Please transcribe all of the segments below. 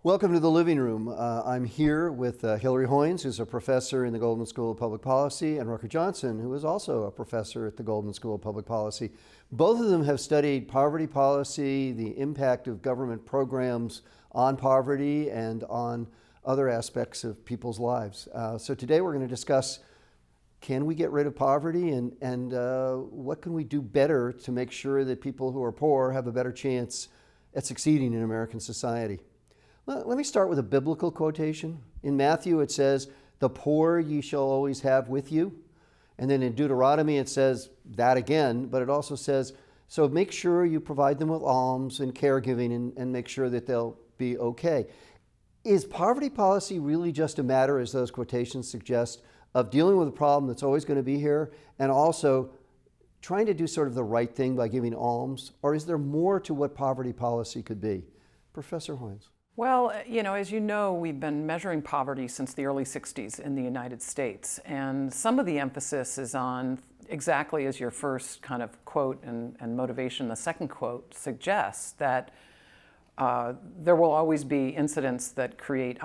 Welcome to the living room. I'm here with Hillary Hoynes, who's a professor in the Goldman School of Public Policy, and Rucker Johnson, who is also a professor at the Goldman School of Public Policy. Both of them have studied poverty policy, the impact of government programs on poverty and on other aspects of people's lives. So today we're going to discuss, can we get rid of poverty, and what can we do better to make sure that people who are poor have a better chance at succeeding in American society. Let me start with a biblical quotation. In Matthew it says, "The poor ye shall always have with you." And then in Deuteronomy it says that again, but it also says, so make sure you provide them with alms and caregiving and make sure that they'll be okay. Is poverty policy really just a matter, as those quotations suggest, of dealing with a problem that's always going to be here and also trying to do sort of the right thing by giving alms? Or is there more to what poverty policy could be? Professor Hoynes. Well, as you know, we've been measuring poverty since the early 60s in the United States. And some of the emphasis is on exactly as your first kind of quote and motivation, the second quote suggests, that there will always be incidents that create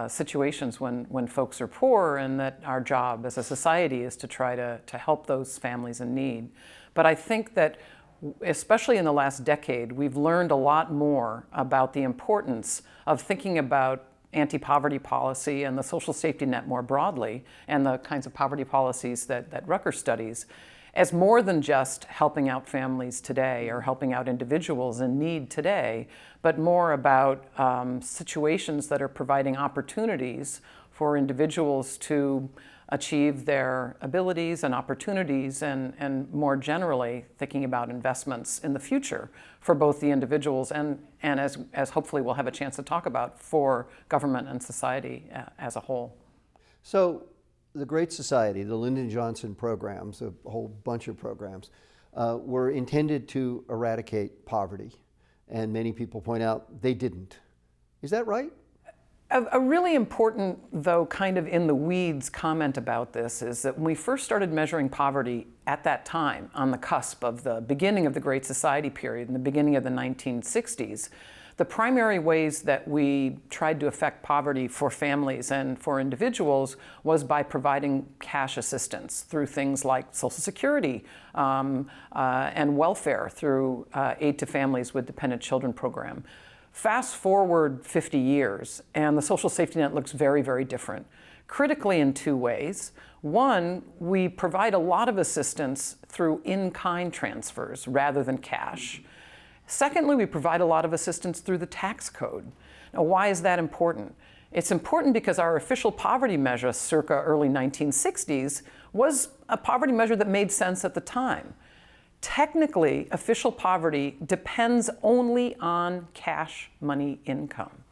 situations when folks are poor, and that our job as a society is to try to help those families in need. But I think that especially in the last decade, we've learned a lot more about the importance of thinking about anti-poverty policy and the social safety net more broadly, and the kinds of poverty policies that Rucker studies, as more than just helping out families today or helping out individuals in need today, but more about situations that are providing opportunities for individuals to achieve their abilities and opportunities, and more generally thinking about investments in the future for both the individuals and as hopefully we'll have a chance to talk about, for government and society as a whole. So the Great Society, the Lyndon Johnson programs, a whole bunch of programs, were intended to eradicate poverty. And many people point out they didn't. Is that right? A really important, though kind of in the weeds comment about this is that when we first started measuring poverty at that time, on the cusp of the beginning of the Great Society period, in the beginning of the 1960s, the primary ways that we tried to affect poverty for families and for individuals was by providing cash assistance through things like Social Security and welfare, through Aid to Families with Dependent Children program. Fast forward 50 years, and the social safety net looks very, very different. Critically in two ways. One, we provide a lot of assistance through in-kind transfers rather than cash. Secondly, we provide a lot of assistance through the tax code. Now, why is that important? It's important because our official poverty measure, circa early 1960s, was a poverty measure that made sense at the time. Technically, official poverty depends only on cash money income.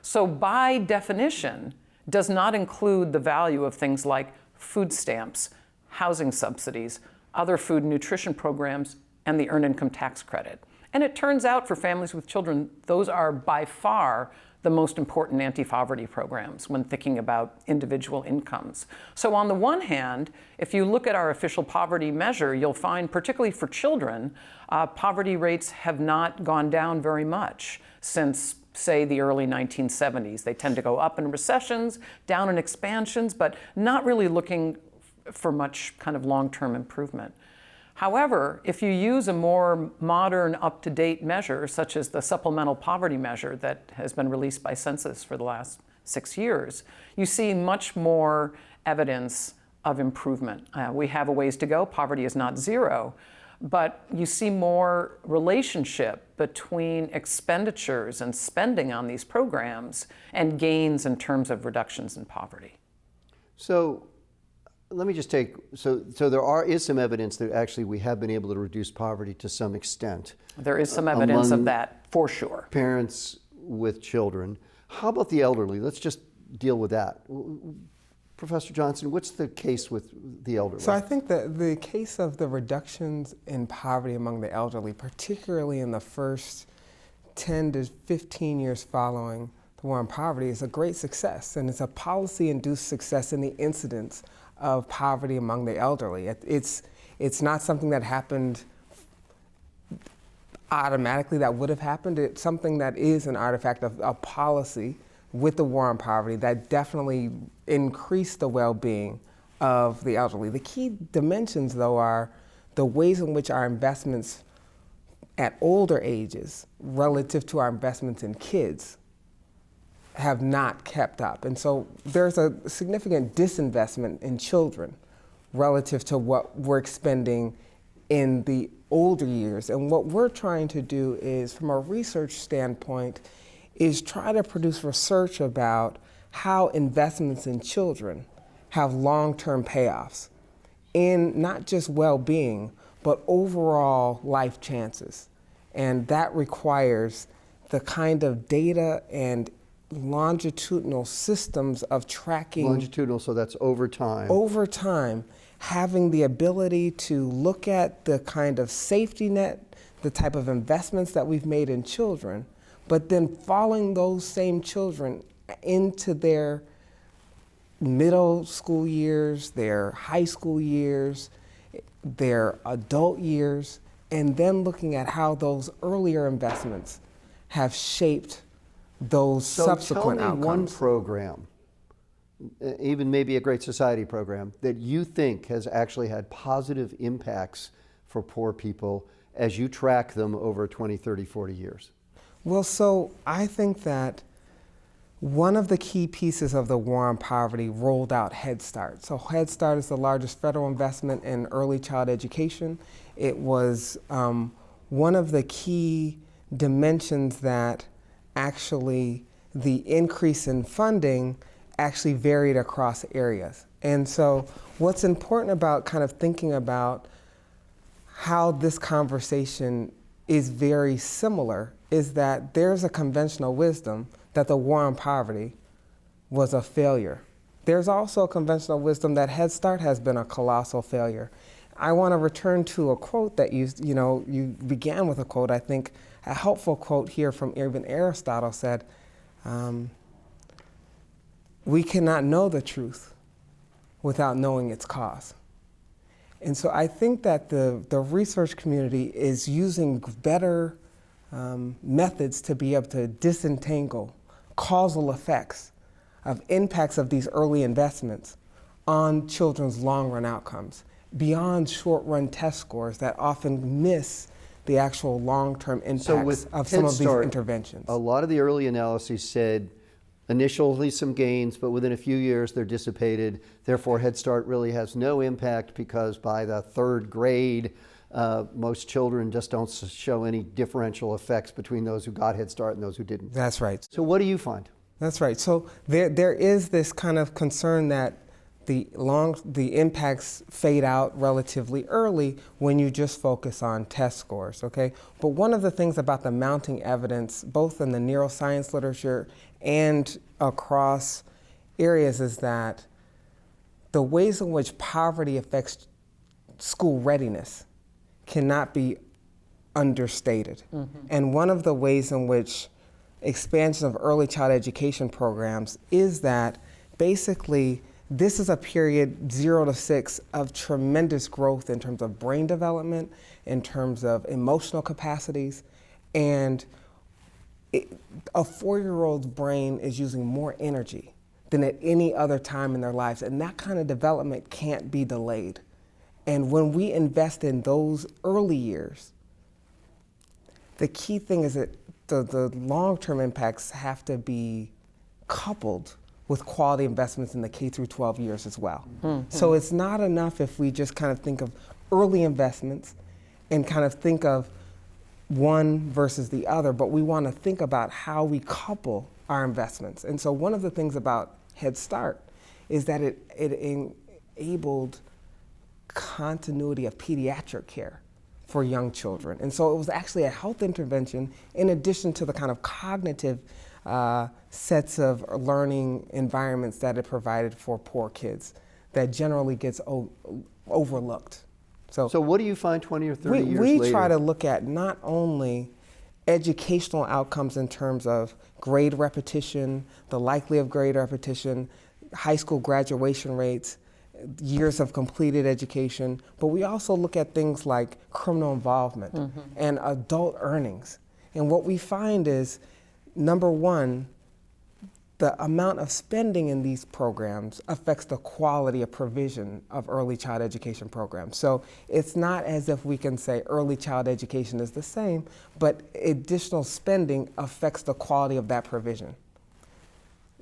So by definition, does not include the value of things like food stamps, housing subsidies, other food and nutrition programs, and the earned income tax credit. And it turns out for families with children, those are by far the most important anti-poverty programs when thinking about individual incomes. So on the one hand, if you look at our official poverty measure, you'll find, particularly for children, poverty rates have not gone down very much since, say, the early 1970s. They tend to go up in recessions, down in expansions, but not really looking for much kind of long-term improvement. However, if you use a more modern, up-to-date measure, such as the supplemental poverty measure that has been released by Census for the last 6 years, you see much more evidence of improvement. We have a ways to go. Poverty is not zero, but you see more relationship between expenditures and spending on these programs and gains in terms of reductions in poverty. So let me just take, so there is some evidence that actually we have been able to reduce poverty to some extent. There is some evidence of that, for sure. Parents with children. How about the elderly? Let's just deal with that. Professor Johnson, what's the case with the elderly? So I think that the case of the reductions in poverty among the elderly, particularly in the first 10 to 15 years following the war on poverty, is a great success. And it's a policy-induced success in the incidence of poverty among the elderly. It's not something that happened automatically that would have happened. It's something that is an artifact of a policy with the war on poverty that definitely increased the well-being of the elderly. The key dimensions, though, are the ways in which our investments at older ages relative to our investments in kids have not kept up. And so there's a significant disinvestment in children relative to what we're expending in the older years. And what we're trying to do is, from a research standpoint, is try to produce research about how investments in children have long-term payoffs in not just well-being, but overall life chances. And that requires the kind of data and longitudinal systems of tracking. Longitudinal, so that's over time. Over time, having the ability to look at the kind of safety net, the type of investments that we've made in children, but then following those same children into their middle school years, their high school years, their adult years, and then looking at how those earlier investments have shaped those subsequent tell me outcomes. one program, even maybe a Great Society program, that you think has actually had positive impacts for poor people as you track them over 20, 30, 40 years. Well, so I think that one of the key pieces of the war on poverty rolled out Head Start. So Head Start is the largest federal investment in early child education. It was one of the key dimensions that actually the increase in funding actually varied across areas. And so what's important about kind of thinking about how this conversation is very similar is that there's a conventional wisdom that the war on poverty was a failure. There's also a conventional wisdom that Head Start has been a colossal failure. I want to return to a quote that you began with a quote. I think a helpful quote here from even Aristotle said, we cannot know the truth without knowing its cause. And so I think that the research community is using better methods to be able to disentangle causal effects of impacts of these early investments on children's long-run outcomes, beyond short-run test scores that often miss the actual long-term impacts of some of these interventions. A lot of the early analyses said initially some gains, but within a few years they're dissipated. Therefore, Head Start really has no impact because by the third grade, most children just don't show any differential effects between those who got Head Start and those who didn't. That's right. So what do you find? That's right. So there is this kind of concern that the impacts fade out relatively early when you just focus on test scores, okay? But one of the things about the mounting evidence, both in the neuroscience literature and across areas, is that the ways in which poverty affects school readiness cannot be understated. Mm-hmm. And one of the ways in which expansion of early child education programs is that basically this is a period 0 to 6 of tremendous growth in terms of brain development, in terms of emotional capacities, and a 4-year-old's brain is using more energy than at any other time in their lives, and that kind of development can't be delayed. And when we invest in those early years, the key thing is that the long-term impacts have to be coupled with quality investments in the K through 12 years as well. Mm-hmm. So it's not enough if we just kind of think of early investments and kind of think of one versus the other, but we want to think about how we couple our investments. And so one of the things about Head Start is that it enabled continuity of pediatric care for young children. And so it was actually a health intervention in addition to the kind of cognitive sets of learning environments that it provided for poor kids that generally gets overlooked. So what do you find 20 or 30 years later? We try to look at not only educational outcomes in terms of grade repetition, the likelihood of grade repetition, high school graduation rates, years of completed education, but we also look at things like criminal involvement and adult earnings. And what we find is, number one, the amount of spending in these programs affects the quality of provision of early child education programs. So it's not as if we can say early child education is the same, but additional spending affects the quality of that provision.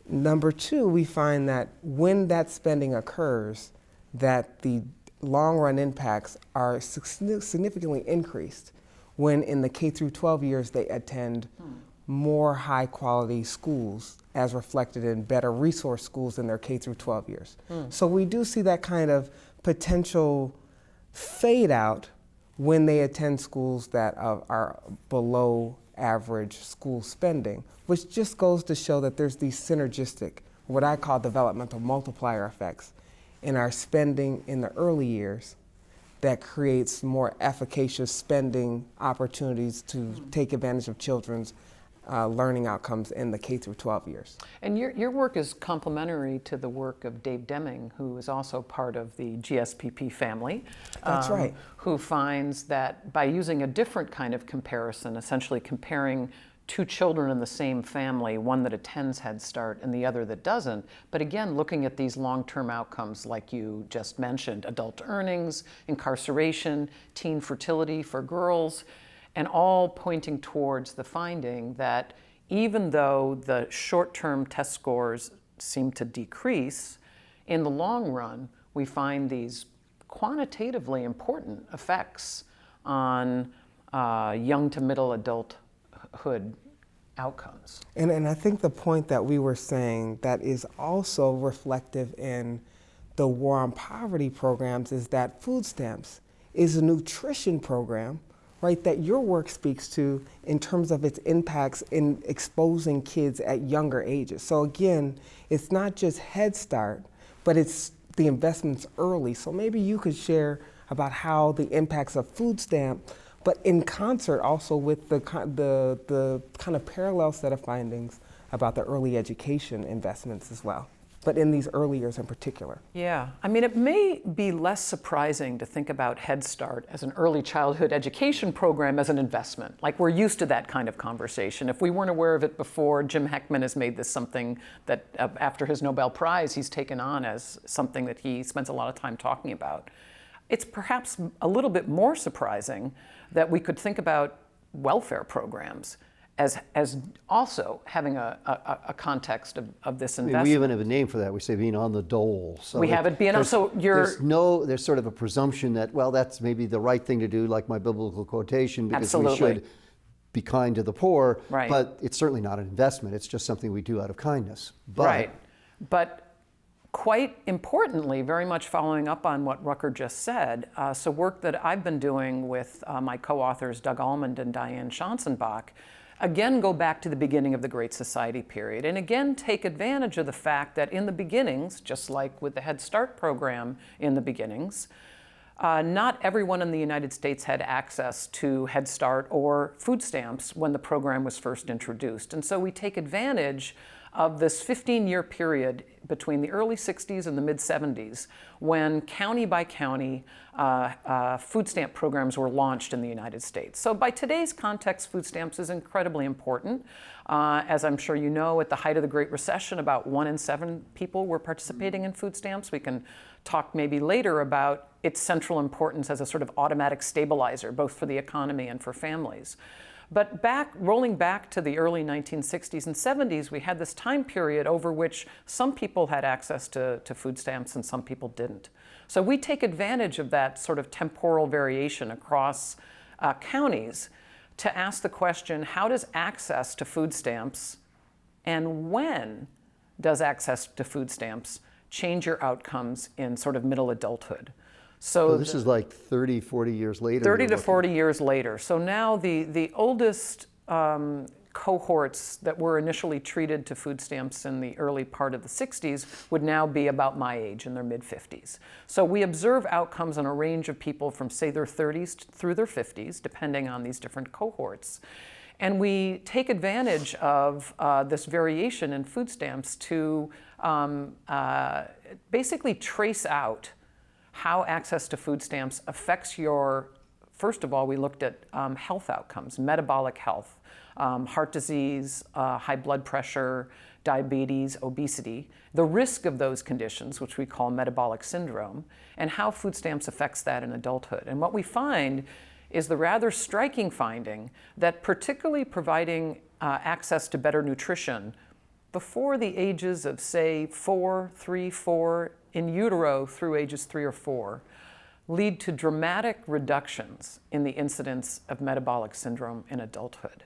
Number two, we find that when that spending occurs, that the long-run impacts are significantly increased when in the K through 12 years they attend more high-quality schools as reflected in better resource schools in their K through 12 years. So we do see that kind of potential fade out when they attend schools that are below average school spending, which just goes to show that there's these synergistic, what I call developmental multiplier effects in our spending in the early years that creates more efficacious spending opportunities to take advantage of children's learning outcomes in the K through 12 years. And your work is complementary to the work of Dave Deming, who is also part of the GSPP family. That's right. Who finds that by using a different kind of comparison, essentially comparing two children in the same family, one that attends Head Start and the other that doesn't, but again, looking at these long-term outcomes like you just mentioned, adult earnings, incarceration, teen fertility for girls, and all pointing towards the finding that even though the short-term test scores seem to decrease, in the long run, we find these quantitatively important effects on young to middle adulthood outcomes. And I think the point that we were saying that is also reflective in the War on Poverty programs is that food stamps is a nutrition program, right, that your work speaks to in terms of its impacts in exposing kids at younger ages. So again, it's not just Head Start, but it's the investments early. So maybe you could share about how the impacts of food stamp, but in concert also with the kind of parallel set of findings about the early education investments as well, but in these early years in particular. Yeah, I mean, it may be less surprising to think about Head Start as an early childhood education program as an investment. Like, we're used to that kind of conversation. If we weren't aware of it before, Jim Heckman has made this something that after his Nobel Prize, he's taken on as something that he spends a lot of time talking about. It's perhaps a little bit more surprising that we could think about welfare programs as also having a context of this investment. We even have a name for that. We say being on the dole. So we have it being also there's sort of a presumption that, well, that's maybe the right thing to do, like my biblical quotation, because Absolutely. we should be kind to the poor. Right. But it's certainly not an investment. It's just something we do out of kindness. But, right. But quite importantly, very much following up on what Rucker just said, so work that I've been doing with my co-authors Doug Almond and Diane Schanzenbach, again go back to the beginning of the Great Society period, and again take advantage of the fact that in the beginnings, just like with the Head Start program in the beginnings, not everyone in the United States had access to Head Start or food stamps when the program was first introduced. And so we take advantage of this 15-year period between the early 60s and the mid-70s when county by county food stamp programs were launched in the United States. So by today's context, food stamps is incredibly important. As I'm sure you know, at the height of the Great Recession, about 1 in 7 people were participating in food stamps. We can talk maybe later about its central importance as a sort of automatic stabilizer, both for the economy and for families. But rolling back to the early 1960s and 70s, we had this time period over which some people had access to food stamps and some people didn't. So we take advantage of that sort of temporal variation across counties to ask the question, how does access to food stamps and when does access to food stamps change your outcomes in sort of middle adulthood? So this is like 30, 40 years later. 30 to 40 years later. So now the oldest cohorts that were initially treated to food stamps in the early part of the 60s would now be about my age, in their mid-50s. So we observe outcomes on a range of people from, say, their 30s through their 50s, depending on these different cohorts. And we take advantage of this variation in food stamps to basically trace out how access to food stamps affects your, first of all, we looked at health outcomes, metabolic health, heart disease, high blood pressure, diabetes, obesity, the risk of those conditions, which we call metabolic syndrome, and how food stamps affects that in adulthood. And what we find is the rather striking finding that particularly providing access to better nutrition before the ages of, say, 4, 3, 4, in utero through ages 3 or 4, lead to dramatic reductions in the incidence of metabolic syndrome in adulthood.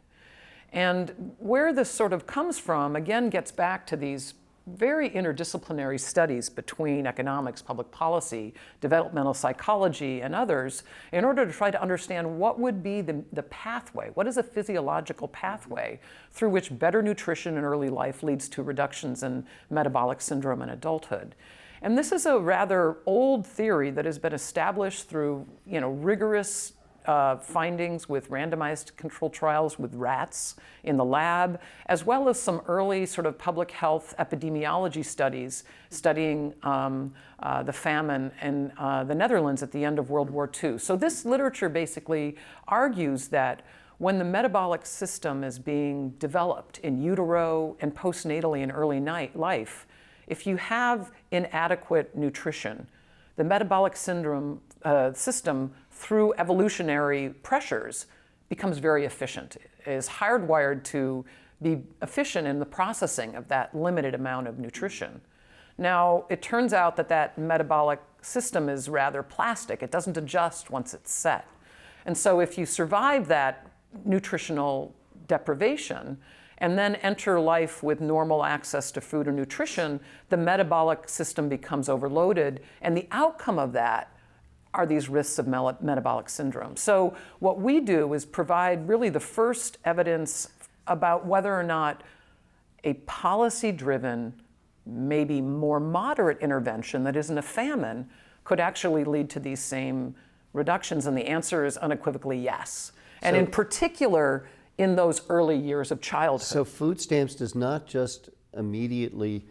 And where this sort of comes from, again, gets back to these very interdisciplinary studies between economics, public policy, developmental psychology, and others, in order to try to understand what would be the pathway, what is a physiological pathway through which better nutrition in early life leads to reductions in metabolic syndrome in adulthood. And this is a rather old theory that has been established through, rigorous findings with randomized controlled trials with rats in the lab, as well as some early sort of public health epidemiology studies studying the famine in the Netherlands at the end of World War II. So this literature basically argues that when the metabolic system is being developed in utero and postnatally in early life, if you have inadequate nutrition, the metabolic syndrome system, through evolutionary pressures, becomes very efficient. It is hardwired to be efficient in the processing of that limited amount of nutrition. Now, it turns out that that metabolic system is rather plastic. It doesn't adjust once it's set. And so if you survive that nutritional deprivation and then enter life with normal access to food and nutrition, the metabolic system becomes overloaded, and the outcome of that are these risks of metabolic syndrome. So what we do is provide really the first evidence about whether or not a policy-driven, maybe more moderate intervention that isn't a famine could actually lead to these same reductions, and the answer is unequivocally yes. And in particular, in those early years of childhood. So food stamps does not just immediately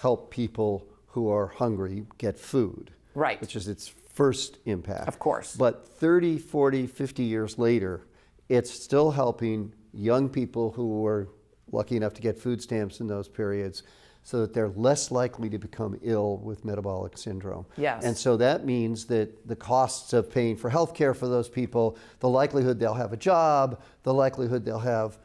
help people who are hungry get food. Right. Which is its first impact. Of course. But 30, 40, 50 years later, it's still helping young people who were lucky enough to get food stamps in those periods so that they're less likely to become ill with metabolic syndrome. Yes. And so that means that the costs of paying for health care for those people, the likelihood they'll have a job, the likelihood they'll have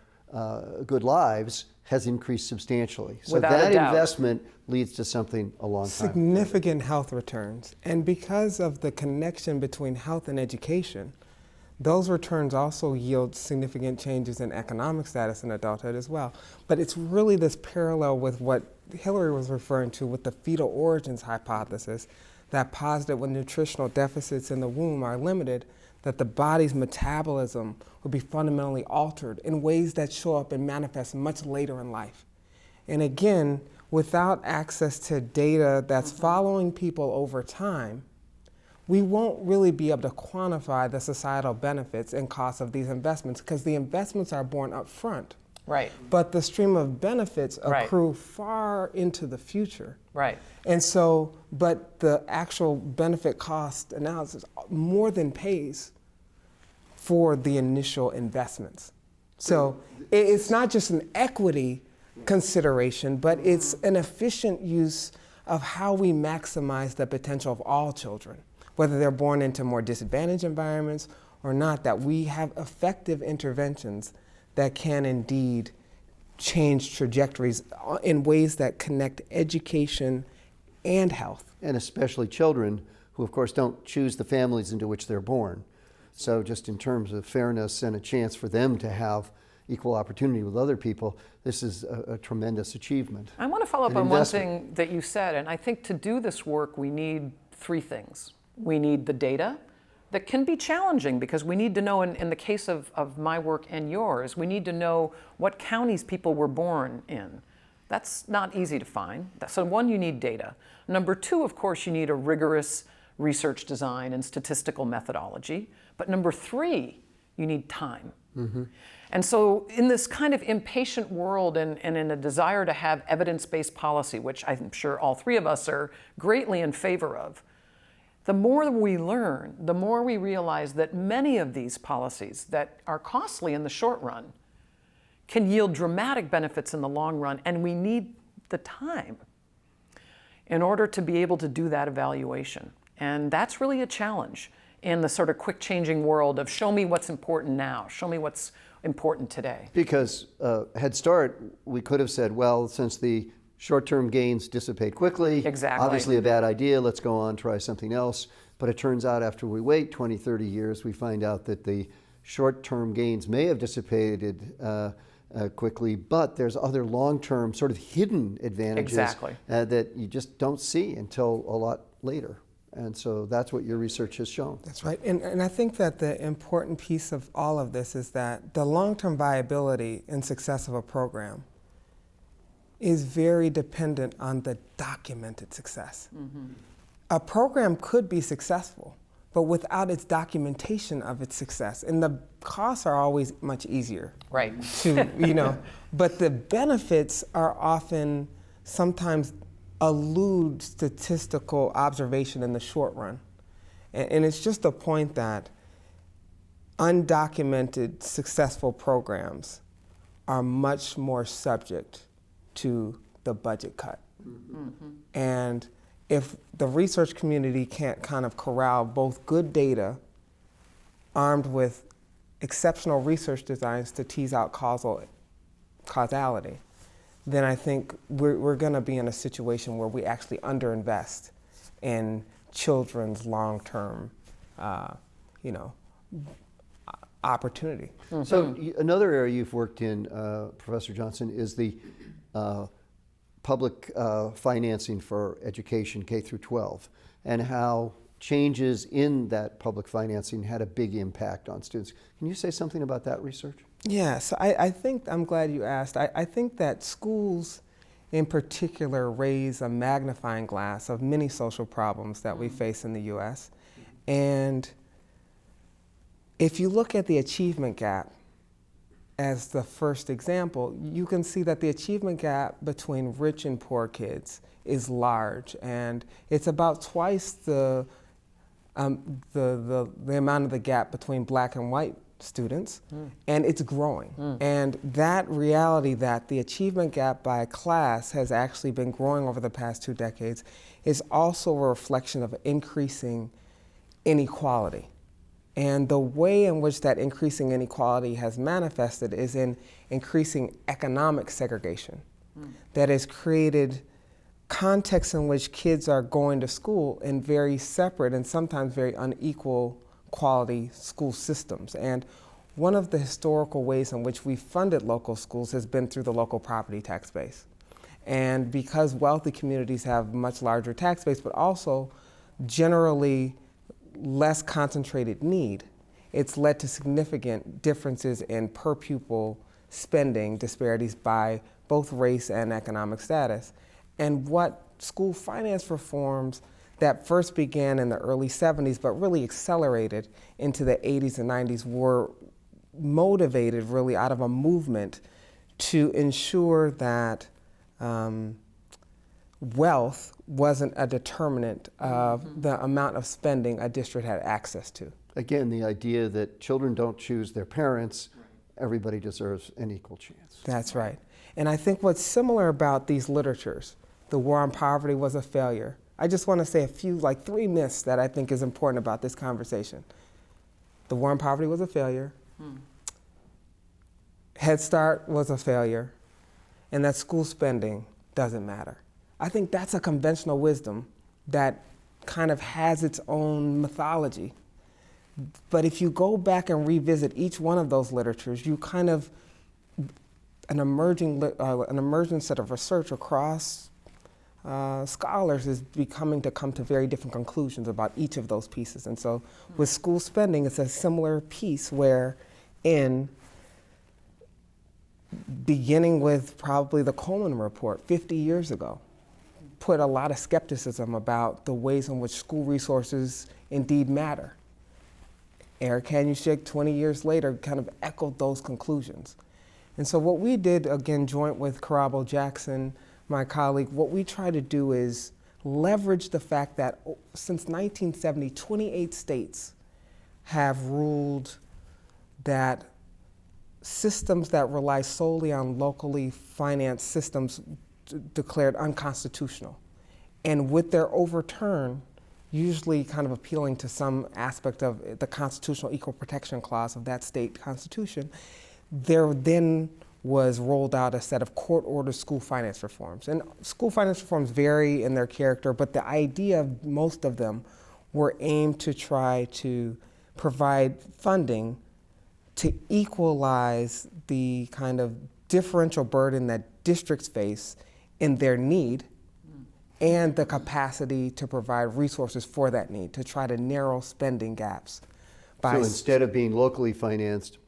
good lives has increased substantially. So Without a that doubt. investment leads to something a long time. Significant health returns. And because of the connection between health and education, those returns also yield significant changes in economic status in adulthood as well. But it's really this parallel with what Hillary was referring to with the fetal origins hypothesis, that posited when nutritional deficits in the womb are limited, that the body's metabolism will be fundamentally altered in ways that show up and manifest much later in life. And again, without access to data that's following people over time, we won't really be able to quantify the societal benefits and costs of these investments because the investments are borne up front. Right. But the stream of benefits Right. accrue far into the future. Right. And so, but the actual benefit cost analysis more than pays for the initial investments. So it's not just an equity consideration, but it's an efficient use of how we maximize the potential of all children, whether they're born into more disadvantaged environments or not, that we have effective interventions that can indeed change trajectories in ways that connect education and health. And especially children who, of course, don't choose the families into which they're born. So just in terms of fairness and a chance for them to have equal opportunity with other people, this is a tremendous achievement. I want to follow up An on one investment. thing that you said, and I think to do this work, we need three things. We need the data that can be challenging because we need to know, in the case of my work and yours, we need to know what counties people were born in. That's not easy to find. So one, you need data. Number two, of course, you need a rigorous research design and statistical methodology. But number three, you need time. And so in this kind of impatient world and in a desire to have evidence-based policy, which I'm sure all three of us are greatly in favor of, the more we learn, the more we realize that many of these policies that are costly in the short run can yield dramatic benefits in the long run, and we need the time in order to be able to do that evaluation. And that's really a challenge in the sort of quick changing world of show me what's important now, show me what's important today. Because Head Start, we could have said, well, since the short-term gains dissipate quickly, Exactly. obviously a bad idea, let's go on, try something else. But it turns out after we wait 20, 30 years, we find out that the short-term gains may have dissipated quickly, but there's other long-term sort of hidden advantages Exactly. That you just don't see until a lot later. And so that's what your research has shown. That's right. And I think that the important piece of all of this is that the long-term viability and success of a program is very dependent on the documented success. A program could be successful, but without its documentation of its success, and the costs are always much easier. Right. To, but the benefits are often sometimes elude statistical observation in the short run. And it's just a point that undocumented successful programs are much more subject to the budget cut. And if the research community can't kind of corral both good data armed with exceptional research designs to tease out causality, then I think we're going to be in a situation where we actually underinvest in children's long-term, opportunity. So another area you've worked in, Professor Johnson, is the public financing for education K through 12, and how changes in that public financing had a big impact on students. Can you say something about that research? Yeah, so I think, I'm glad you asked. I think that schools in particular raise a magnifying glass of many social problems that we face in the US. And if you look at the achievement gap as the first example, you can see that the achievement gap between rich and poor kids is large, and it's about twice the amount of the gap between black and white students, and it's growing. And that reality that the achievement gap by class has actually been growing over the past 2 decades is also a reflection of increasing inequality. And the way in which that increasing inequality has manifested is in increasing economic segregation that has created contexts in which kids are going to school in very separate and sometimes very unequal quality school systems. And one of the historical ways in which we funded local schools has been through the local property tax base. And because wealthy communities have much larger tax base, but also generally less concentrated need, it's led to significant differences in per pupil spending disparities by both race and economic status. And what school finance reforms that first began in the early 70s but really accelerated into the 80s and 90s were motivated really out of a movement to ensure that wealth wasn't a determinant of the amount of spending a district had access to. Again, the idea that children don't choose their parents, everybody deserves an equal chance. That's right. And I think what's similar about these literatures, the war on poverty was a failure. I just want to say a few, 3 myths that I think is important about this conversation. The war on poverty was a failure. Head Start was a failure. And that school spending doesn't matter. I think that's a conventional wisdom that kind of has its own mythology. But if you go back and revisit each one of those literatures, you kind of, an emerging set of research across scholars is come to very different conclusions about each of those pieces. And so with school spending, it's a similar piece where beginning with probably the Coleman Report 50 years ago, put a lot of skepticism about the ways in which school resources indeed matter. Eric Kanyushik, 20 years later, kind of echoed those conclusions. And so what we did, again, joint with Karabo Jackson, my colleague, what we try to do is leverage the fact that since 1970, 28 states have ruled that systems that rely solely on locally financed systems declared unconstitutional. And with their overturn, usually kind of appealing to some aspect of the constitutional equal protection clause of that state constitution, there then was rolled out a set of court-ordered school finance reforms. And school finance reforms vary in their character, but the idea of most of them were aimed to try to provide funding to equalize the kind of differential burden that districts face in their need and the capacity to provide resources for that need, to try to narrow spending gaps. So instead of being locally financed,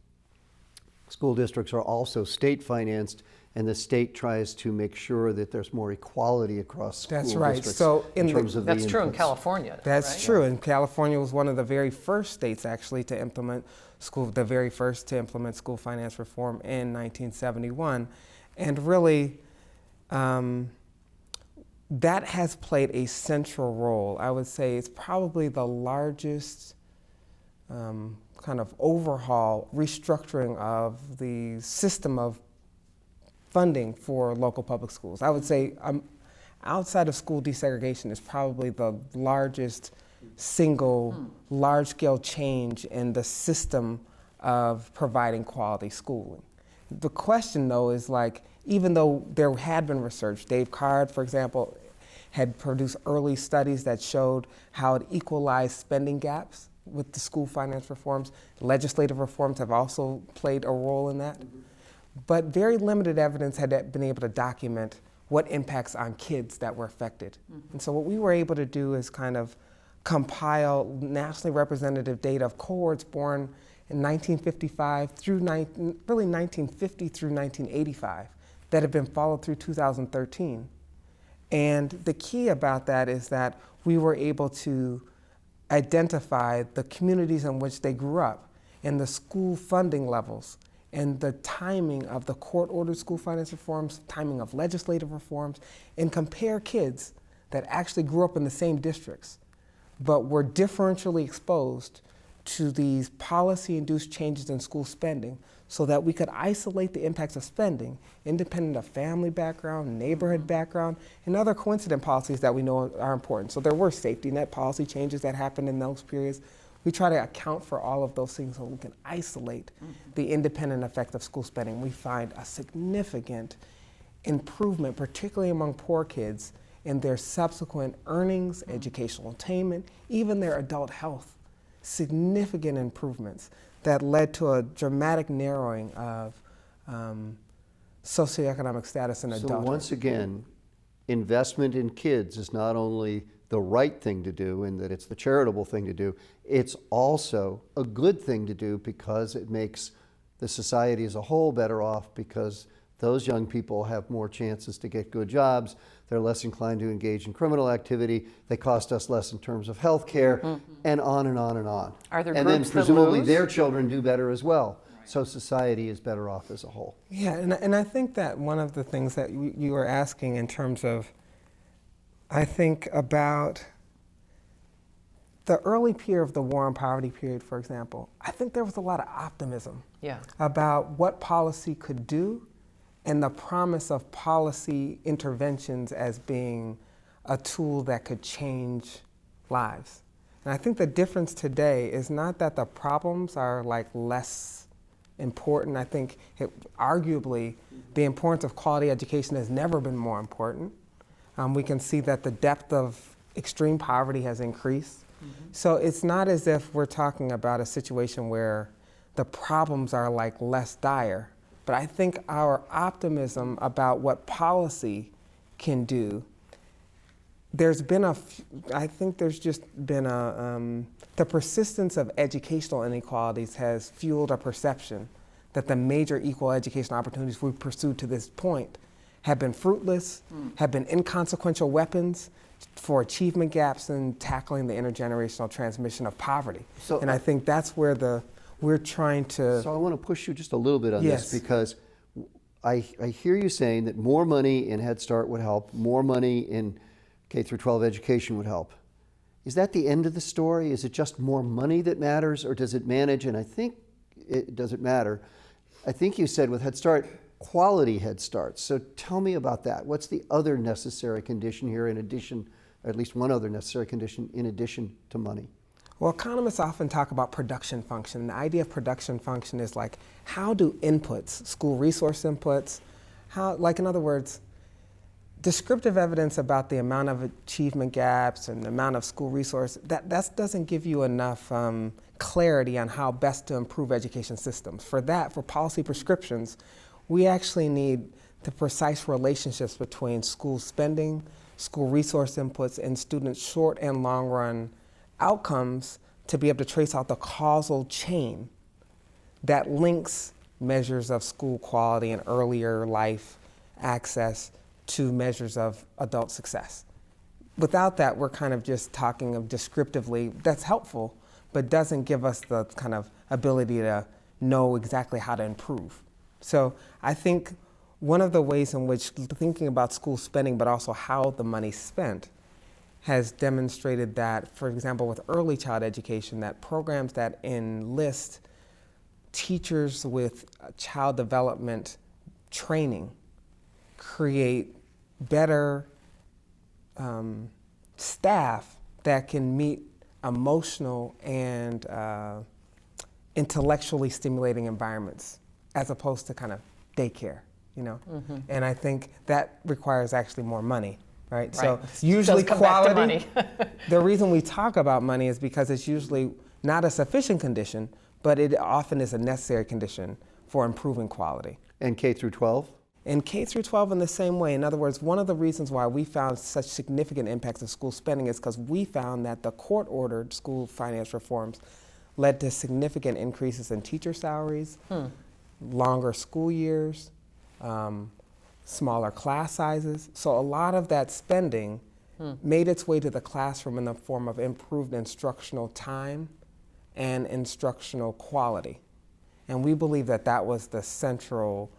school districts are also state financed, and the state tries to make sure that there's more equality across school That's right. districts So in terms of That's the true in inputs. California. That's right? true, and California was one of the very first states actually to implement the very first to implement school finance reform in 1971. And really, that has played a central role. I would say it's probably the largest kind of overhaul, restructuring of the system of funding for local public schools. I would say outside of school desegregation is probably the largest single large-scale change in the system of providing quality schooling. The question, though, is like, even though there had been research, Dave Card, for example, had produced early studies that showed how it equalized spending gaps with the school finance reforms. Legislative reforms have also played a role in that. But very limited evidence had been able to document what impacts on kids that were affected. And so what we were able to do is kind of compile nationally representative data of cohorts born in 1955 through really 1950 through 1985 that have been followed through 2013. And the key about that is that we were able to identify the communities in which they grew up and the school funding levels and the timing of the court-ordered school finance reforms, timing of legislative reforms, and compare kids that actually grew up in the same districts but were differentially exposed to these policy-induced changes in school spending so that we could isolate the impacts of spending independent of family background, neighborhood background, and other coincident policies that we know are important. So there were safety net policy changes that happened in those periods. We try to account for all of those things so we can isolate the independent effect of school spending. We find a significant improvement, particularly among poor kids, in their subsequent earnings, educational attainment, even their adult health. Significant improvements that led to a dramatic narrowing of socioeconomic status in adulthood. So once again, investment in kids is not only the right thing to do and that it's the charitable thing to do, it's also a good thing to do because it makes the society as a whole better off because those young people have more chances to get good jobs. They're less inclined to engage in criminal activity. They cost us less in terms of health care, and on and on and on. Are there and then groups that presumably lose? their children do better as well. So society is better off as a whole. Yeah, and I think that one of the things that you were asking in terms of, I think about the early period of the war on poverty period, for example, I think there was a lot of optimism about what policy could do and the promise of policy interventions as being a tool that could change lives. And I think the difference today is not that the problems are like less important. I think arguably the importance of quality education has never been more important. We can see that the depth of extreme poverty has increased. So it's not as if we're talking about a situation where the problems are like less dire. But I think our optimism about what policy can do, I think there's just been the persistence of educational inequalities has fueled a perception that the major equal education opportunities we've pursued to this point have been fruitless, have been inconsequential weapons for achievement gaps and tackling the intergenerational transmission of poverty. So, and I think that's where we're trying to. So I want to push you just a little bit on Yes. this, because I hear you saying that more money in Head Start would help, more money in K through 12 education would help. Is that the end of the story? Is it just more money that matters, or does it manage? And I think it doesn't matter. I think you said with Head Start, quality Head Starts. So tell me about that. What's the other necessary condition here in addition, or at least one other necessary condition in addition to money? Well, economists often talk about production function. The idea of production function is like, how do inputs, school resource inputs, in other words, descriptive evidence about the amount of achievement gaps and the amount of school resource, that doesn't give you enough clarity on how best to improve education systems. For policy prescriptions, we actually need the precise relationships between school spending, school resource inputs, and students' short and long run outcomes to be able to trace out the causal chain that links measures of school quality and earlier life access to measures of adult success. Without that, we're kind of just talking of descriptively. That's helpful, but doesn't give us the kind of ability to know exactly how to improve. So I think one of the ways in which thinking about school spending, but also how the money's spent, has demonstrated that, for example, with early child education, that programs that enlist teachers with child development training create better staff that can meet emotional and intellectually stimulating environments, as opposed to kind of daycare, And I think that requires actually more money. Right? So usually quality, the reason we talk about money is because it's usually not a sufficient condition, but it often is a necessary condition for improving quality. And K through 12? And K through 12 in the same way. In other words, one of the reasons why we found such significant impacts of school spending is because we found that the court-ordered school finance reforms led to significant increases in teacher salaries, longer school years, smaller class sizes. So a lot of that spending made its way to the classroom in the form of improved instructional time and instructional quality. And we believe that that was the central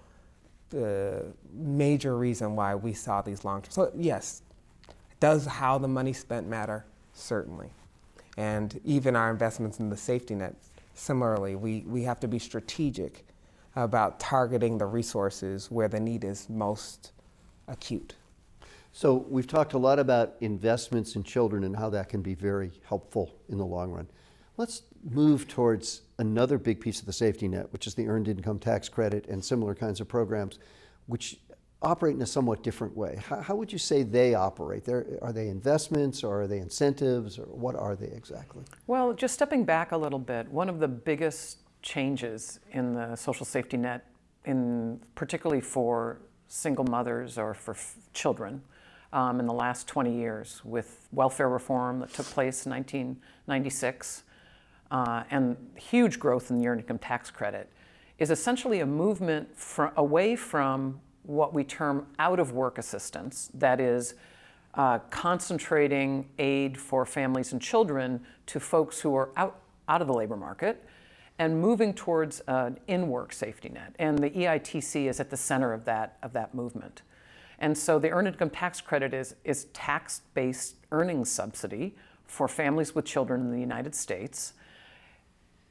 major reason why we saw these long-term. So yes, does how the money spent matter? Certainly. And even our investments in the safety net, similarly, we have to be strategic about targeting the resources where the need is most acute. So we've talked a lot about investments in children and how that can be very helpful in the long run. Let's move towards another big piece of the safety net, which is the Earned Income Tax Credit and similar kinds of programs, which operate in a somewhat different way. How would you say they operate? Are they investments, or are they incentives, or what are they exactly? Well, just stepping back a little bit, one of the biggest changes in the social safety net, particularly for single mothers or for children, in the last 20 years, with welfare reform that took place in 1996 and huge growth in the Earned Income Tax Credit, is essentially a movement away from what we term out-of-work assistance, that is, concentrating aid for families and children to folks who are out of the labor market, and moving towards an in-work safety net. And the EITC is at the center of that movement. And so the Earned Income Tax Credit is tax-based earnings subsidy for families with children in the United States.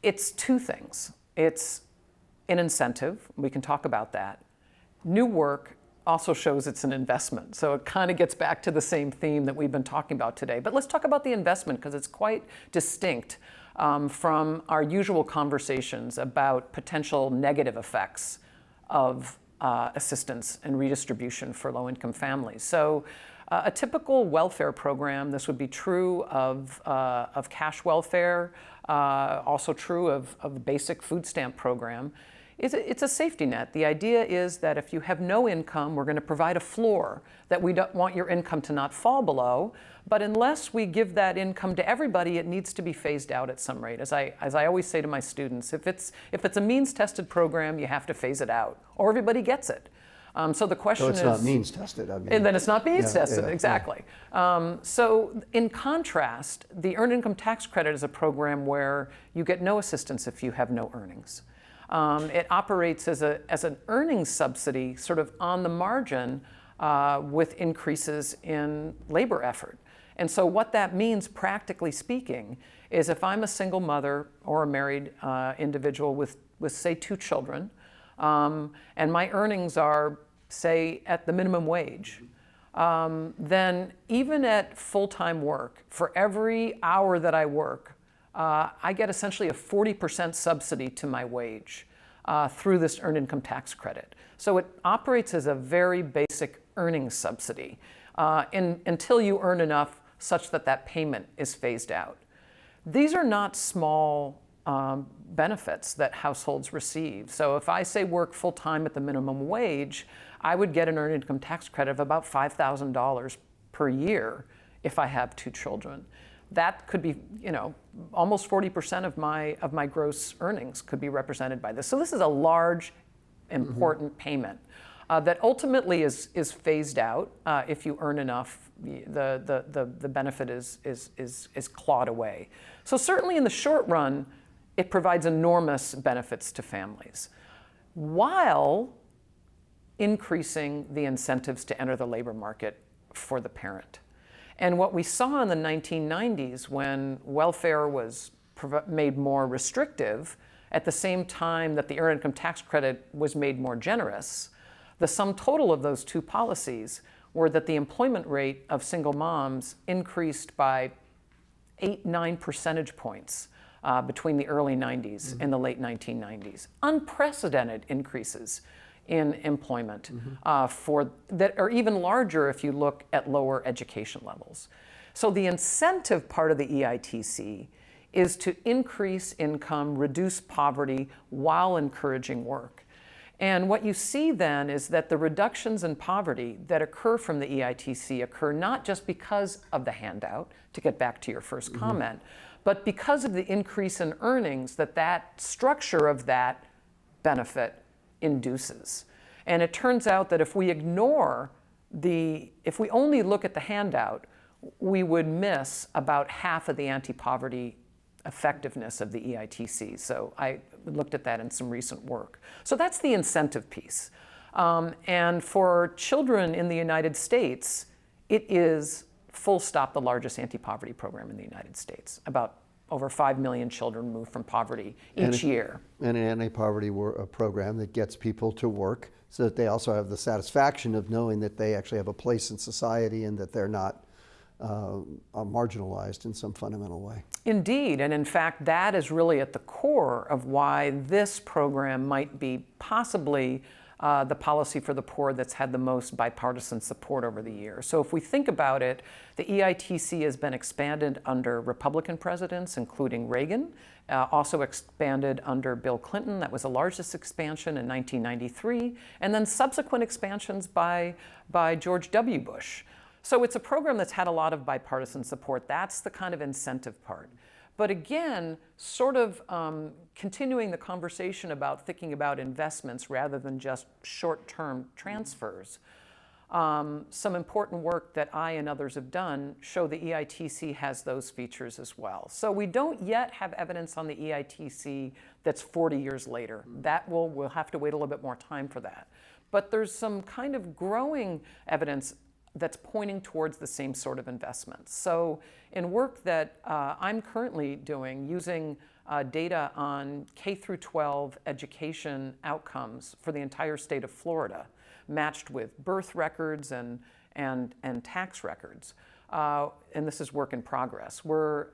It's two things. It's an incentive, we can talk about that. New work also shows it's an investment. So it kind of gets back to the same theme that we've been talking about today. But let's talk about the investment, because it's quite distinct from our usual conversations about potential negative effects of assistance and redistribution for low-income families. So a typical welfare program, this would be true of cash welfare, also true of the basic food stamp program, it's a safety net. The idea is that if you have no income, we're going to provide a floor that we don't want your income to not fall below. But unless we give that income to everybody, it needs to be phased out at some rate. As I always say to my students, if it's a means-tested program, you have to phase it out, or everybody gets it. So the question So is... it's not means tested. I mean, And then it's not means yeah, tested, yeah, exactly. So in contrast, the Earned Income Tax Credit is a program where you get no assistance if you have no earnings. It operates as an earnings subsidy sort of on the margin with increases in labor effort. And so what that means, practically speaking, is if I'm a single mother or a married individual with say 2 children, and my earnings are, say, at the minimum wage, then even at full-time work, for every hour that I work, I get essentially a 40% subsidy to my wage through this Earned Income Tax Credit. So it operates as a very basic earnings subsidy until you earn enough such that that payment is phased out. These are not small benefits that households receive. So if I say work full-time at the minimum wage, I would get an Earned Income Tax Credit of about $5,000 per year if I have 2 children. That could be, almost 40% of my gross earnings could be represented by this. So this is a large, important payment that ultimately is phased out if you earn enough. The benefit is clawed away. So certainly in the short run, it provides enormous benefits to families, while increasing the incentives to enter the labor market for the parent. And what we saw in the 1990s, when welfare was made more restrictive, at the same time that the Earned Income Tax Credit was made more generous, the sum total of those 2 policies were that the employment rate of single moms increased by 8-9 percentage points between the early 90s and the late 1990s. Unprecedented increases in employment for that are even larger if you look at lower education levels. So the incentive part of the EITC is to increase income, reduce poverty while encouraging work. And what you see then is that the reductions in poverty that occur from the EITC occur not just because of the handout, to get back to your first comment, but because of the increase in earnings that structure of that benefit induces. And it turns out that if we only look at the handout, we would miss about half of the anti-poverty effectiveness of the EITC. So I looked at that in some recent work. So that's the incentive piece. And for children in the United States, it is full stop the largest anti-poverty program in the United States. About over 5 million children move from poverty each year. And an anti-poverty program that gets people to work so that they also have the satisfaction of knowing that they actually have a place in society and that they're not marginalized in some fundamental way. Indeed, and in fact, that is really at the core of why this program might be possibly the policy for the poor that's had the most bipartisan support over the years. So if we think about it, the EITC has been expanded under Republican presidents, including Reagan, also expanded under Bill Clinton. That was the largest expansion in 1993, and then subsequent expansions by George W. Bush. So it's a program that's had a lot of bipartisan support. That's the kind of incentive part. But again, sort of continuing the conversation about thinking about investments rather than just short-term transfers, some important work that I and others have done show the EITC has those features as well. So we don't yet have evidence on the EITC that's 40 years later. We'll have to wait a little bit more time for that. But there's some kind of growing evidence that's pointing towards the same sort of investments. So in work that I'm currently doing using data on K through 12 education outcomes for the entire state of Florida, matched with birth records and tax records, and this is work in progress. We're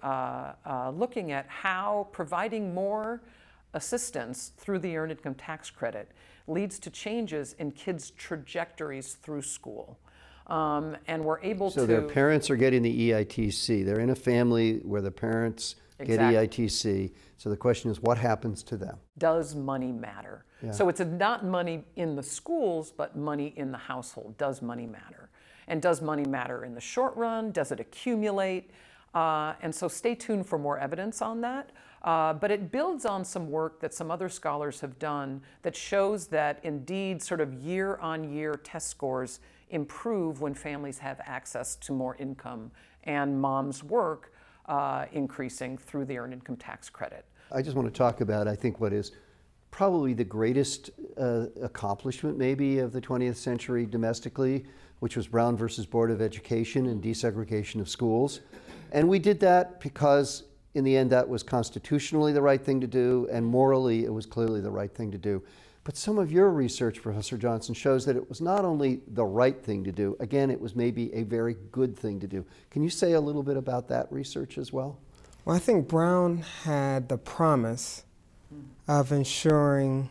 looking at how providing more assistance through the Earned Income Tax Credit leads to changes in kids' trajectories through school. And we're able to... So their parents are getting the EITC. They're in a family where the parents get EITC. So the question is, what happens to them? Does money matter? Yeah. So it's not money in the schools, but money in the household. Does money matter? And does money matter in the short run? Does it accumulate? And so stay tuned for more evidence on that. But it builds on some work that some other scholars have done that shows that indeed sort of year-on-year test scores improve when families have access to more income and mom's work increasing through the Earned Income Tax Credit. I just want to talk about, I think, what is probably the greatest accomplishment maybe of the 20th century domestically, which was Brown versus Board of Education and desegregation of schools. And we did that because in the end that was constitutionally the right thing to do, and morally it was clearly the right thing to do. But some of your research, Professor Johnson, shows that it was not only the right thing to do, again, it was maybe a very good thing to do. Can you say a little bit about that research as well? Well, I think Brown had the promise of ensuring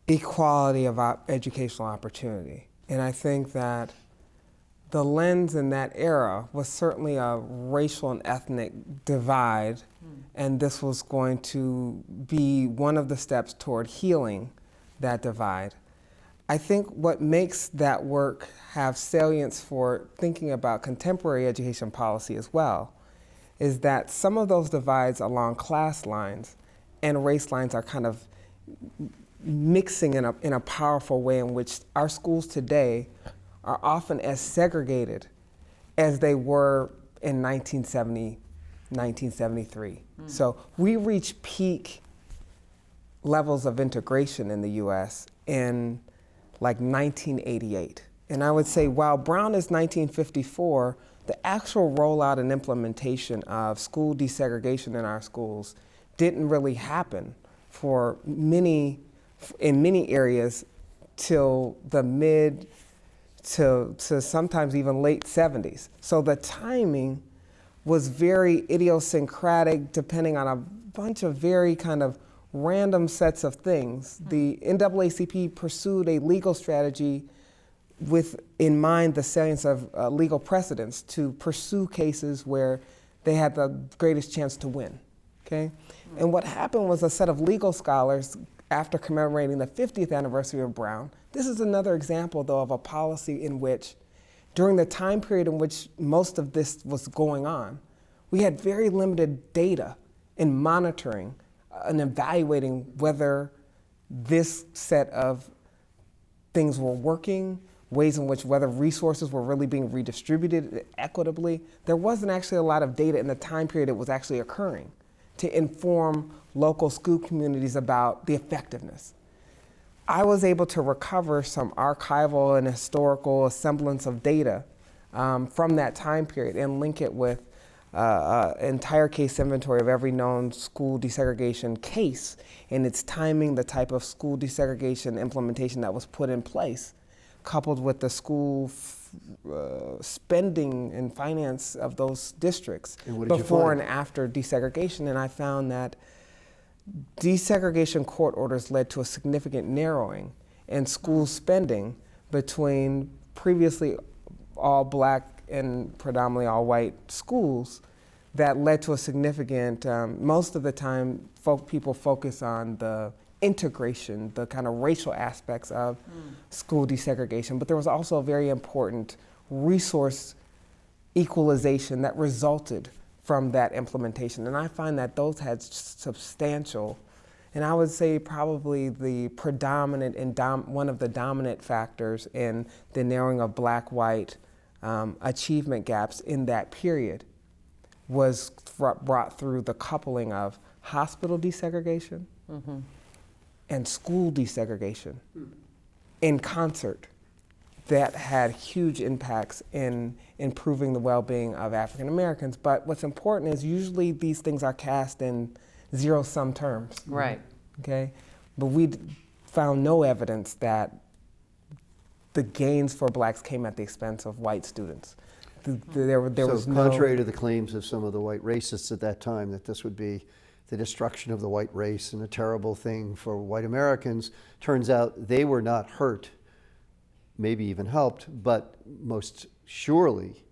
equality of educational opportunity. And I think that the lens in that era was certainly a racial and ethnic divide, and this was going to be one of the steps toward healing that divide. I think what makes that work have salience for thinking about contemporary education policy as well is that some of those divides along class lines and race lines are kind of mixing in a powerful way in which our schools today are often as segregated as they were in 1970, 1973. So we reach peak levels of integration in the US in like 1988. And I would say while Brown is 1954, the actual rollout and implementation of school desegregation in our schools didn't really happen for in many areas till the mid to sometimes even late 70s. So the timing was very idiosyncratic depending on a bunch of very kind of random sets of things. The NAACP pursued a legal strategy with in mind the salience of legal precedents to pursue cases where they had the greatest chance to win, okay? And what happened was a set of legal scholars, after commemorating the 50th anniversary of Brown, this is another example though of a policy in which, during the time period in which most of this was going on, we had very limited data in monitoring and evaluating whether this set of things were working, ways in which whether resources were really being redistributed equitably. There wasn't actually a lot of data in the time period it was actually occurring to inform local school communities about the effectiveness. I was able to recover some archival and historical semblance of data from that time period and link it with entire case inventory of every known school desegregation case and its timing, the type of school desegregation implementation that was put in place, coupled with the school spending and finance of those districts before and after desegregation. And I found that desegregation court orders led to a significant narrowing in school spending between previously all black and predominantly all white schools that led to a significant, most of the time people focus on the integration, the kind of racial aspects of school desegregation, but there was also a very important resource equalization that resulted from that implementation. And I find that those had substantial, and I would say probably the predominant and one of the dominant factors in the narrowing of black-white achievement gaps in that period was brought through the coupling of hospital desegregation and school desegregation in concert that had huge impacts in improving the well-being of African Americans. But what's important is usually these things are cast in zero-sum terms. Right. Okay? But we found no evidence that the gains for blacks came at the expense of white students. There was no... contrary to the claims of some of the white racists at that time, that this would be the destruction of the white race and a terrible thing for white Americans, turns out they were not hurt, maybe even helped, but most surely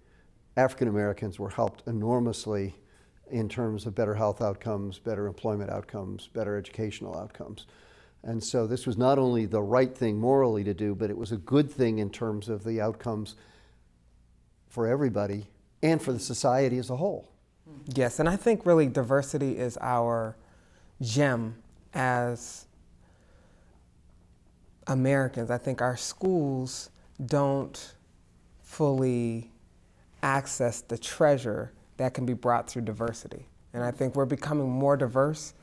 African Americans were helped enormously in terms of better health outcomes, better employment outcomes, better educational outcomes. And so this was not only the right thing morally to do, but it was a good thing in terms of the outcomes for everybody and for the society as a whole. Yes, and I think really diversity is our gem as Americans. I think our schools don't fully access the treasure that can be brought through diversity. And I think we're becoming more diverse,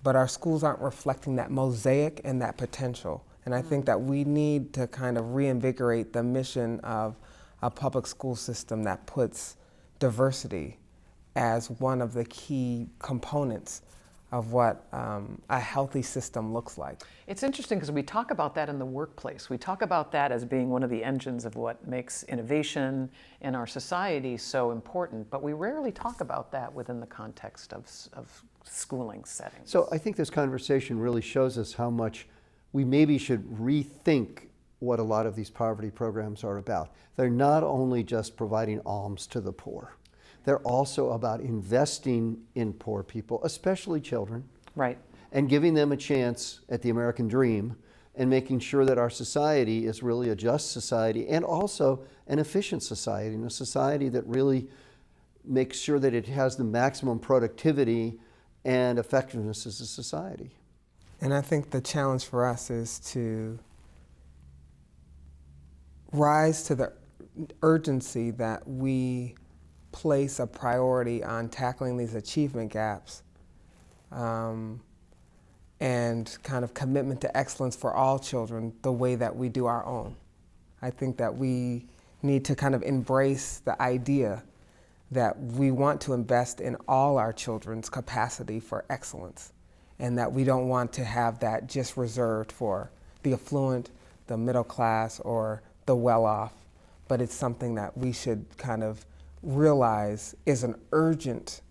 but our schools aren't reflecting that mosaic and that potential. And I think that we need to kind of reinvigorate the mission of a public school system that puts diversity as one of the key components of what a healthy system looks like. It's interesting because we talk about that in the workplace. We talk about that as being one of the engines of what makes innovation in our society so important, but we rarely talk about that within the context of schooling settings. So I think this conversation really shows us how much we maybe should rethink what a lot of these poverty programs are about. They're not only just providing alms to the poor. They're also about investing in poor people, especially children. Right. And giving them a chance at the American dream and making sure that our society is really a just society and also an efficient society, and a society that really makes sure that it has the maximum productivity and effectiveness as a society. And I think the challenge for us is to rise to the urgency that we place a priority on tackling these achievement gaps and kind of commitment to excellence for all children the way that we do our own. I think that we need to kind of embrace the idea that we want to invest in all our children's capacity for excellence, and that we don't want to have that just reserved for the affluent, the middle class, or the well-off, but it's something that we should kind of realize is an urgent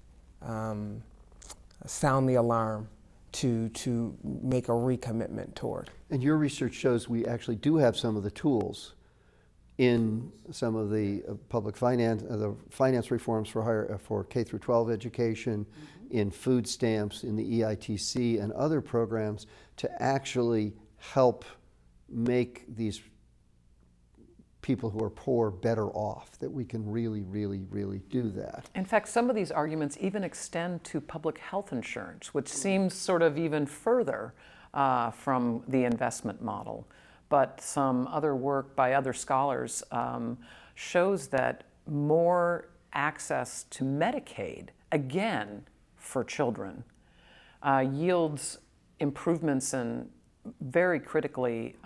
sound the alarm to make a recommitment toward. And your research shows we actually do have some of the tools in some of the public finance, the finance reforms for K through 12 education, in food stamps, in the EITC, and other programs to actually help make these people who are poor better off, that we can really, really, really do that. In fact, some of these arguments even extend to public health insurance, which seems sort of even further from the investment model. But some other work by other scholars shows that more access to Medicaid, again, for children, yields improvements in very critically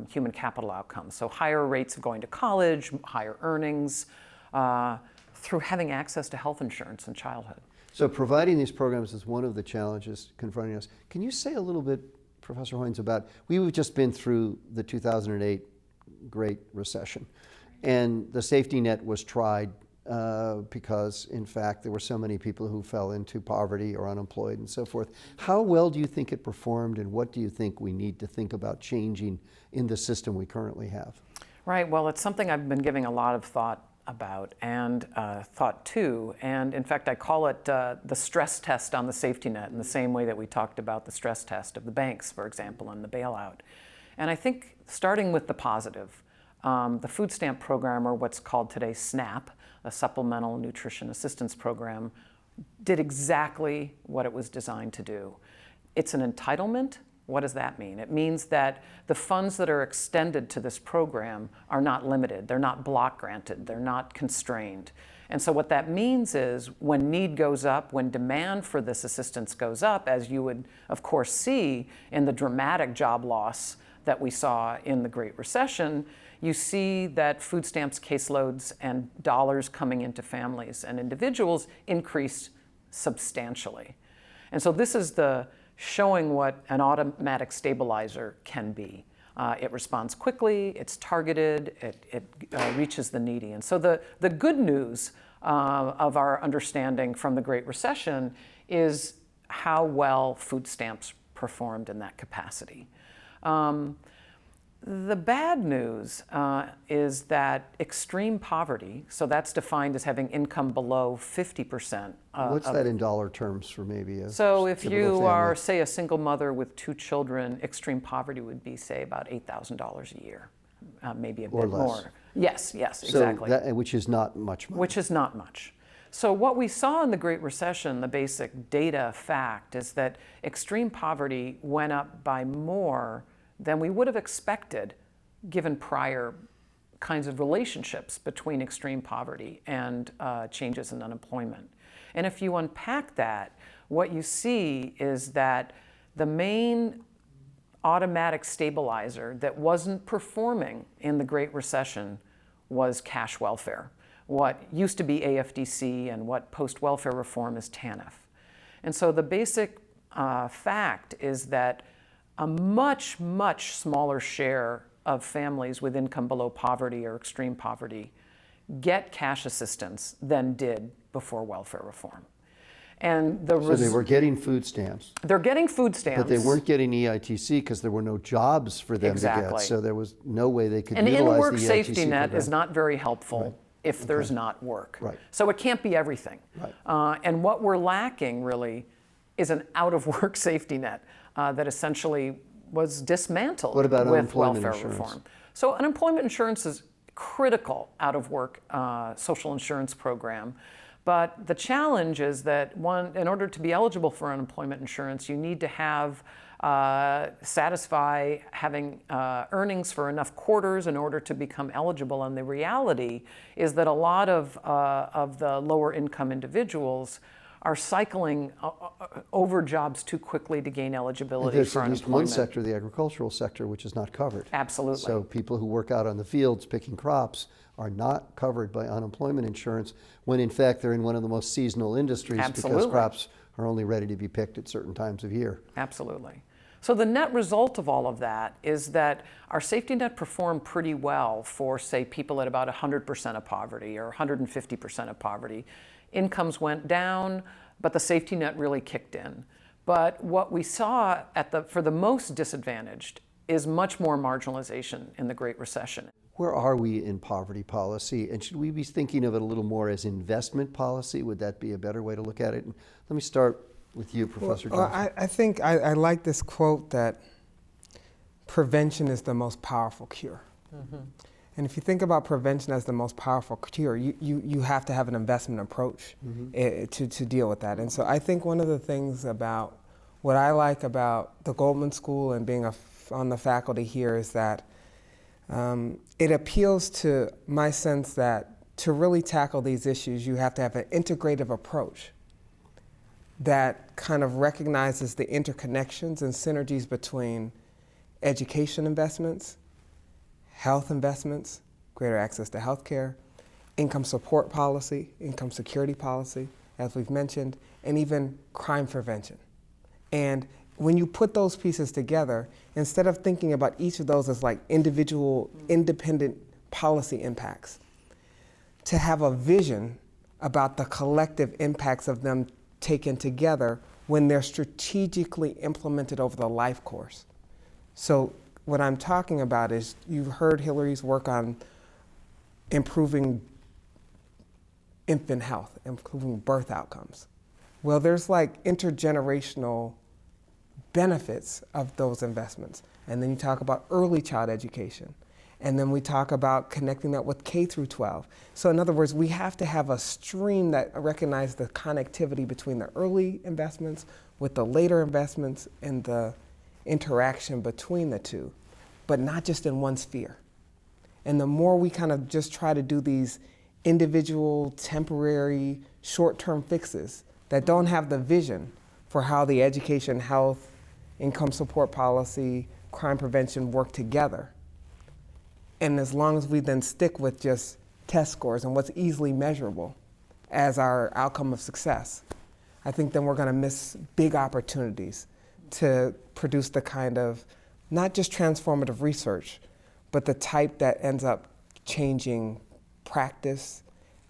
human capital outcomes. So higher rates of going to college, higher earnings, through having access to health insurance in childhood. So providing these programs is one of the challenges confronting us. Can you say a little bit, Professor Hoynes, about, we've just been through the 2008 Great Recession, and the safety net was tried because, in fact, there were so many people who fell into poverty or unemployed and so forth. How well do you think it performed, and what do you think we need to think about changing in the system we currently have? Right, well, it's something I've been giving a lot of thought about and thought to, and in fact I call it the stress test on the safety net, in the same way that we talked about the stress test of the banks, for example, and the bailout. And I think starting with the positive, the food stamp program, or what's called today SNAP, a Supplemental Nutrition Assistance Program, did exactly what it was designed to do. It's an entitlement. What does that mean? It means that the funds that are extended to this program are not limited. They're not block granted. They're not constrained. And so what that means is when need goes up, when demand for this assistance goes up, as you would, of course, see in the dramatic job loss that we saw in the Great Recession, you see that food stamps caseloads and dollars coming into families and individuals increased substantially. And so this is the showing what an automatic stabilizer can be. It responds quickly, it's targeted, it reaches the needy. And so the good news of our understanding from the Great Recession is how well food stamps performed in that capacity. The bad news is that extreme poverty, so that's defined as having income below 50%. What's that in dollar terms for maybe a So if typical you family? are, say, a single mother with 2 children, extreme poverty would be, say, about $8,000 a year, maybe a Or bit less. more. Yes, yes, So exactly. which is not much money. Which is not much. So what we saw in the Great Recession, the basic data fact, is that extreme poverty went up by more than we would have expected given prior kinds of relationships between extreme poverty and changes in unemployment. And if you unpack that, what you see is that the main automatic stabilizer that wasn't performing in the Great Recession was cash welfare, what used to be AFDC and what post-welfare reform is TANF. And so the basic fact is that a much, much smaller share of families with income below poverty or extreme poverty get cash assistance than did before welfare reform. And So they were getting food stamps, they're getting food stamps. but they weren't getting EITC because there were no jobs for them to Exactly. get. So there was no way they could An utilize in-work the EITC safety net program. is not very helpful if there's not work. Right. So it can't be everything. Right. And what we're lacking really is an out-of-work safety net that essentially was dismantled What about with unemployment welfare insurance? reform. So unemployment insurance is critical out-of-work social insurance program. But the challenge is that, one, in order to be eligible for unemployment insurance, you need to have satisfy having earnings for enough quarters in order to become eligible. And the reality is that a lot of the lower income individuals are cycling over jobs too quickly to gain eligibility There's for at least unemployment. one sector, the agricultural sector, which is not covered. Absolutely. So people who work out on the fields picking crops are not covered by unemployment insurance when in fact they're in one of the most seasonal industries because Absolutely. crops are only ready to be picked at certain times of year. Absolutely. So the net result of all of that is that our safety net performed pretty well for, say, people at about 100% of poverty or 150% of poverty. Incomes went down, but the safety net really kicked in. But what we saw for the most disadvantaged is much more marginalization in the Great Recession. Where are we in poverty policy? And should we be thinking of it a little more as investment policy? Would that be a better way to look at it? And let me start with you, Professor Johnson. I think I like this quote that prevention is the most powerful cure. Mm-hmm. And if you think about prevention as the most powerful cure, you have to have an investment approach to deal with that. And so I think one of the things about what I like about the Goldman School and being on the faculty here is that it appeals to my sense that to really tackle these issues, you have to have an integrative approach that kind of recognizes the interconnections and synergies between education investments, health investments, greater access to healthcare, income support policy, income security policy, as we've mentioned, and even crime prevention. And when you put those pieces together, instead of thinking about each of those as like individual, independent policy impacts, to have a vision about the collective impacts of them taken together when they're strategically implemented over the life course. So what I'm talking about is, you've heard Hillary's work on improving infant health, improving birth outcomes. Well, there's like intergenerational benefits of those investments. And then you talk about early child education. And then we talk about connecting that with K through 12. So in other words, we have to have a stream that recognizes the connectivity between the early investments with the later investments and the interaction between the two, but not just in one sphere. And the more we kind of just try to do these individual, temporary, short-term fixes that don't have the vision for how the education, health, income support policy, crime prevention work together. And as long as we then stick with just test scores and what's easily measurable as our outcome of success, I think then we're going to miss big opportunities to produce the kind of not just transformative research, but the type that ends up changing practice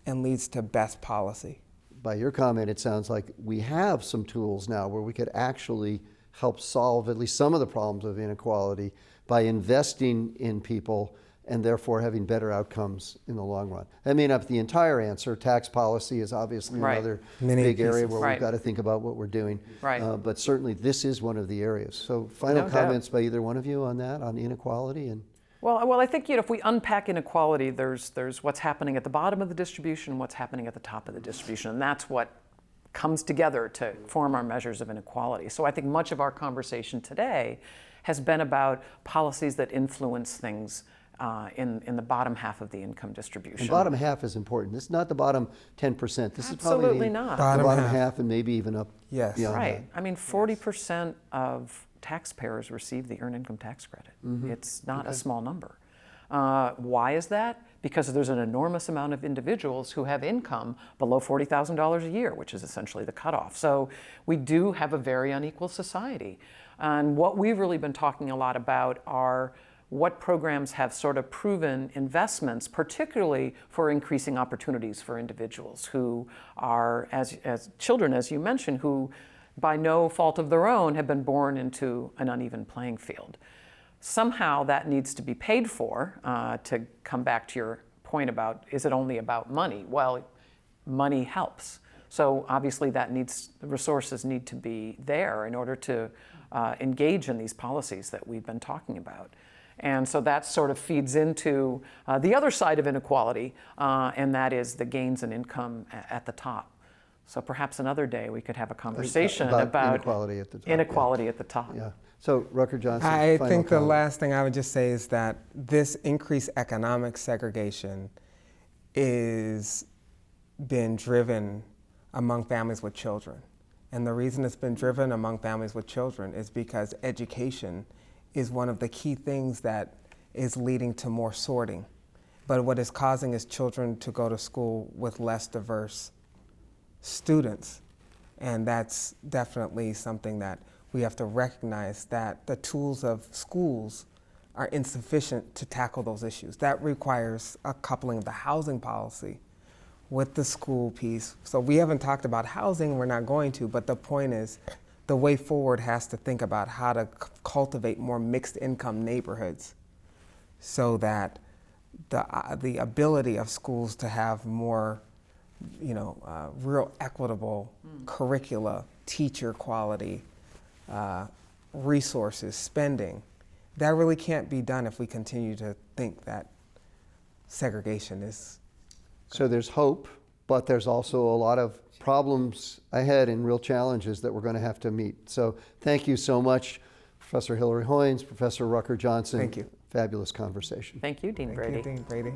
and leads to best policy. By your comment, it sounds like we have some tools now where we could actually help solve at least some of the problems of inequality by investing in people and therefore having better outcomes in the long run. That may not be the entire answer. Tax policy is obviously another big area where we've got to think about what we're doing. Right. But certainly this is one of the areas. So final No doubt. comments by either one of you on that, on inequality? And Well, I think if we unpack inequality, there's what's happening at the bottom of the distribution, what's happening at the top of the distribution, and that's what comes together to form our measures of inequality. So I think much of our conversation today has been about policies that influence things in the bottom half of the income distribution. And bottom half is important. This is not the bottom 10%. This is Absolutely probably the not. bottom Bottom half. half And maybe even up Yes. beyond Right. that. I mean, 40% of taxpayers receive the Earned Income Tax Credit. It's not a small number. Why is that? Because there's an enormous amount of individuals who have income below $40,000 a year, which is essentially the cutoff. So we do have a very unequal society. And what we've really been talking a lot about are what programs have sort of proven investments, particularly for increasing opportunities for individuals who are, as children, as you mentioned, who by no fault of their own have been born into an uneven playing field. Somehow that needs to be paid for. To come back to your point about, is it only about money? Well, money helps. So obviously the resources need to be there in order to engage in these policies that we've been talking about. And so that sort of feeds into the other side of inequality, and that is the gains in income at the top. So perhaps another day we could have a conversation about inequality at the top. Inequality at the top. Yeah. So Rucker Johnson. I final think the comment. last thing I would just say is that this increased economic segregation is been driven among families with children. And the reason it's been driven among families with children is because education is one of the key things that is leading to more sorting. But what is causing is children to go to school with less diverse students. And that's definitely something that we have to recognize, that the tools of schools are insufficient to tackle those issues. That requires a coupling of the housing policy with the school piece. So we haven't talked about housing, we're not going to, but the point is the way forward has to think about how to cultivate more mixed income neighborhoods so that the ability of schools to have more real equitable curricula, teacher quality, resources, spending, that really can't be done if we continue to think that segregation is. So there's hope, but there's also a lot of problems ahead and real challenges that we're going to have to meet. So thank you so much, Professor Hillary Hoynes, Professor Rucker Johnson. Thank you. Fabulous conversation. Thank you, Dean Thank Brady. you, Dean Brady.